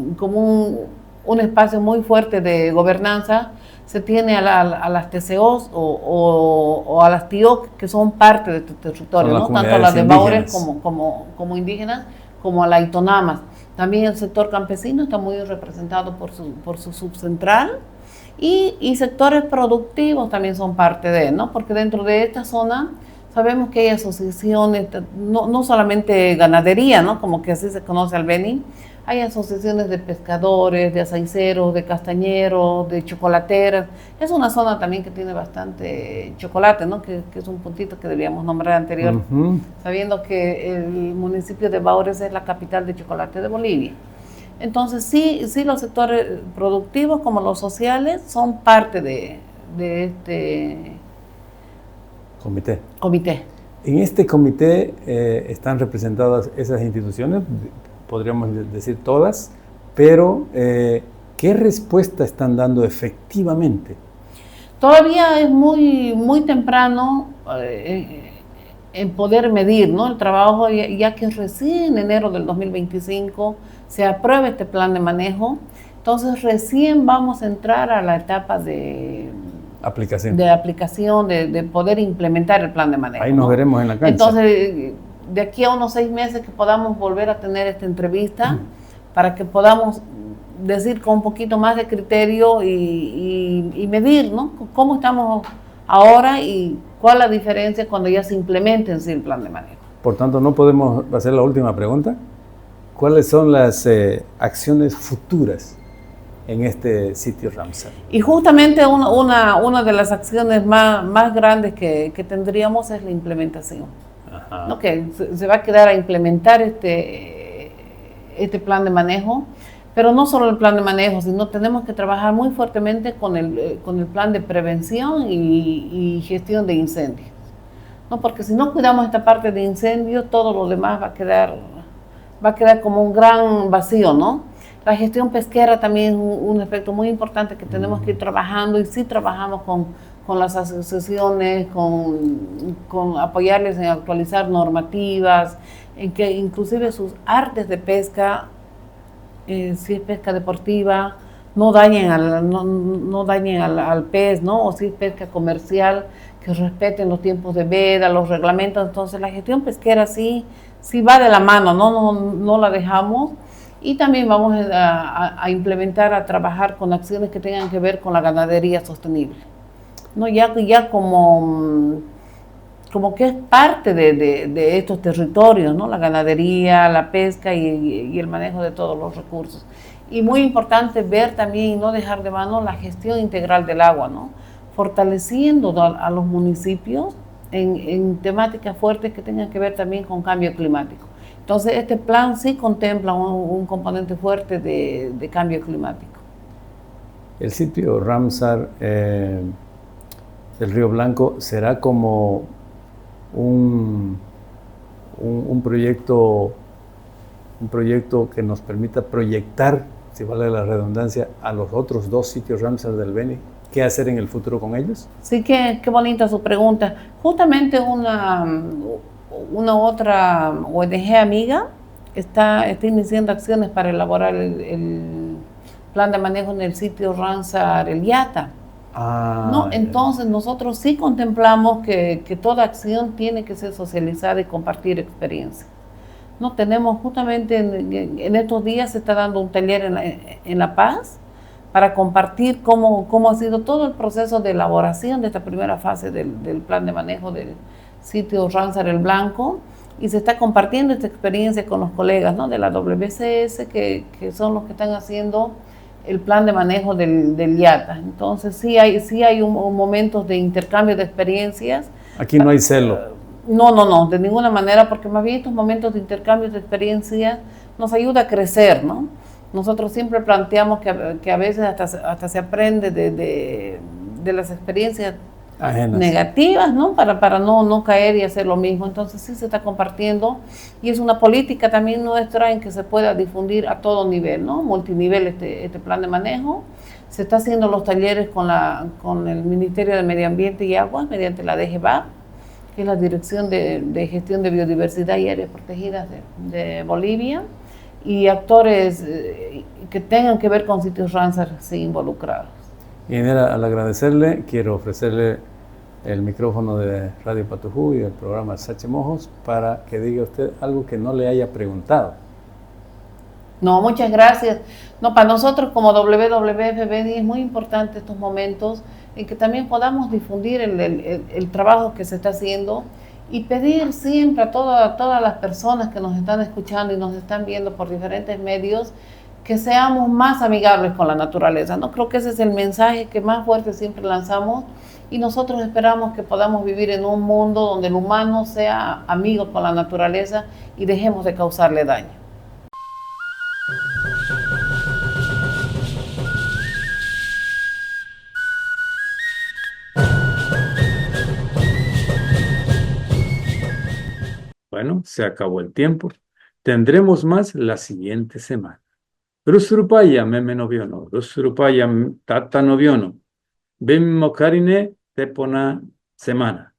un espacio muy fuerte de gobernanza, se tiene a las TCOs o a las TIOC, que son parte de este territorio, ¿no? Tanto a las de Baures como indígenas, como a las Itonamas. También el sector campesino está muy representado por su subcentral y sectores productivos también son parte de, ¿no? Porque dentro de esta zona sabemos que hay asociaciones, no solamente ganadería, ¿no? Como que así se conoce al Beni, hay asociaciones de pescadores, de aceiceros, de castañeros, de chocolateras. Es una zona también que tiene bastante chocolate, ¿no? Que es un puntito que debíamos nombrar anterior, sabiendo que el municipio de Baures es la capital de chocolate de Bolivia. Entonces sí los sectores productivos como los sociales son parte de este comité. En este comité están representadas esas instituciones, podríamos decir todas, pero ¿qué respuesta están dando efectivamente? Todavía es muy temprano en poder medir, ¿no? El trabajo, ya que recién en enero del 2025 se aprueba este plan de manejo. Entonces recién vamos a entrar a la etapa de Aplicación. aplicación, de poder implementar el plan de manejo. Ahí nos veremos en la cancha. Entonces, de aquí a unos 6 meses que podamos volver a tener esta entrevista para que podamos decir con un poquito más de criterio y medir, ¿no? Cómo estamos ahora y cuál es la diferencia cuando ya se implemente en sí el plan de manejo. Por tanto, no podemos hacer la última pregunta. ¿Cuáles son las acciones futuras en este sitio Ramsar? Y justamente una de las acciones más grandes que tendríamos es la implementación. Ajá. ¿No? Que se va a quedar a implementar este plan de manejo, pero no solo el plan de manejo, sino tenemos que trabajar muy fuertemente con el plan de prevención y gestión de incendios, ¿no? Porque si no cuidamos esta parte de incendios, todo lo demás va a quedar como un gran vacío, ¿no? La gestión pesquera también es un aspecto muy importante que tenemos que ir trabajando, y sí trabajamos con las asociaciones, con apoyarles en actualizar normativas, en que inclusive sus artes de pesca, si es pesca deportiva, no dañen al pez, ¿no? O si es pesca comercial, que respeten los tiempos de veda, los reglamentos. Entonces la gestión pesquera sí va de la mano, no la dejamos. Y también vamos a implementar, a trabajar con acciones que tengan que ver con la ganadería sostenible, ¿no? Ya como que es parte de estos territorios, ¿no? La ganadería, la pesca y el manejo de todos los recursos. Y muy importante ver también y no dejar de mano la gestión integral del agua, ¿no? Fortaleciendo a los municipios en temáticas fuertes que tengan que ver también con cambio climático. Entonces, este plan sí contempla un componente fuerte de cambio climático. El sitio Ramsar del Río Blanco será como un proyecto que nos permita proyectar, si vale la redundancia, a los otros 2 sitios Ramsar del Beni. ¿Qué hacer en el futuro con ellos? Sí, qué bonita su pregunta. Justamente una otra ONG amiga está iniciando acciones para elaborar el plan de manejo en el sitio Ramsar El Yata. ¿No? Entonces nosotros sí contemplamos que toda acción tiene que ser socializada y compartir experiencia. No tenemos justamente en estos días se está dando un taller en La Paz para compartir cómo ha sido todo el proceso de elaboración de esta primera fase del plan de manejo del sitio Ramsar El Blanco, y se está compartiendo esta experiencia con los colegas, ¿no? De la WCS, que son los que están haciendo el plan de manejo del Yata. Entonces sí hay un momentos de intercambio de experiencias. Aquí no hay celo. No, de ninguna manera, porque más bien estos momentos de intercambio de experiencias nos ayuda a crecer, ¿no? Nosotros siempre planteamos que a veces hasta se aprende de las experiencias ajenas, negativas, ¿no? Para no caer y hacer lo mismo. Entonces sí se está compartiendo, y es una política también nuestra en que se pueda difundir a todo nivel, ¿no? Multinivel este plan de manejo. Se está haciendo los talleres con el Ministerio de Medio Ambiente y Aguas mediante la DGBAP, que es la Dirección de Gestión de Biodiversidad y Áreas Protegidas de Bolivia, y actores que tengan que ver con sitios Ramsar sí involucrados. Ingeniera, al agradecerle, quiero ofrecerle el micrófono de Radio Patujú y el programa Sache Mojos para que diga usted algo que no le haya preguntado. No, muchas gracias. No, para nosotros como WWF Beni es muy importante estos momentos en que también podamos difundir el trabajo que se está haciendo, y pedir siempre a todas las personas que nos están escuchando y nos están viendo por diferentes medios que seamos más amigables con la naturaleza, ¿no? Creo que ese es el mensaje que más fuerte siempre lanzamos, y nosotros esperamos que podamos vivir en un mundo donde el humano sea amigo con la naturaleza y dejemos de causarle daño. Bueno, se acabó el tiempo. Tendremos más la siguiente semana. Rusrupaya meme noviono, Rusrupaya tata noviono, Bim mokarine tepona semana.